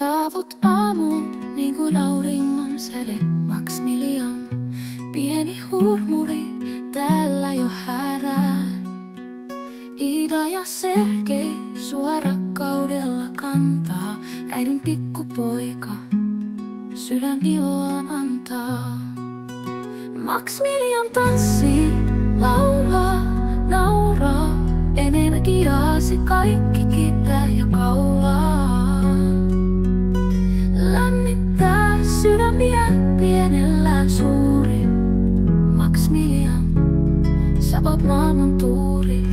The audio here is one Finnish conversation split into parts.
Saavut aamuun niin kuin auringon säde. Maximilian, pieni hurmuri täällä jo härää. Ida ja Sergei sua rakkaudella kantaa. Äidin pikkupoika sydän iloaan antaa. Maximilian tanssii, laulaa, nauraa. Energiaasi kaikki kiittää ja kaulaa. Lämmittää sydämiä pienellään suuri. Maximilian, sä oot maailman tuuri.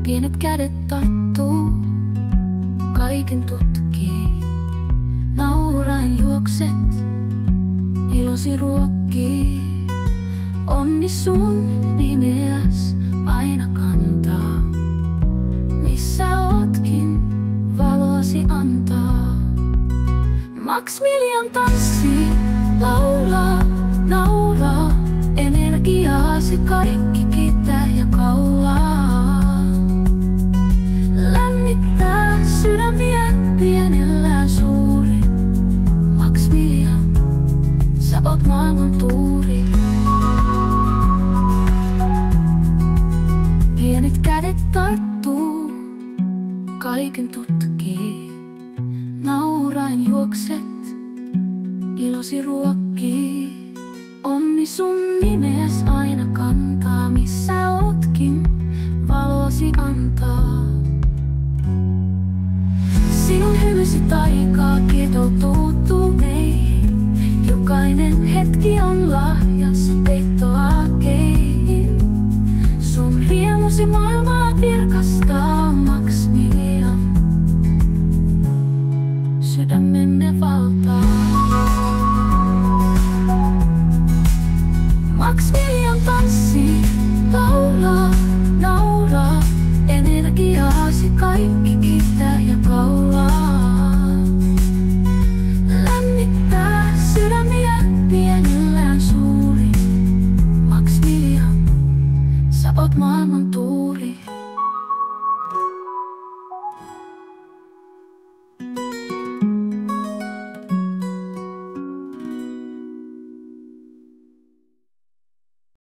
Pienet kädet tarttuu, kaiken tutkii. Nauraen juokset, ilosi ruokkii. Onni sun nimeäs aina kantaa. Missä ootkin, valoasi antaa. Maximilian tanssii, laulaa, nauraa. Energiaasi kaikki kiittää ja kaulaa. Lämmittää sydämiä pienellään suuri. Maximilian, sä oot maailman tuuri. Pienet kädet tarttuu, kaiken tutkii. Nauraen juokset, ilosi ruokkii. Onni sun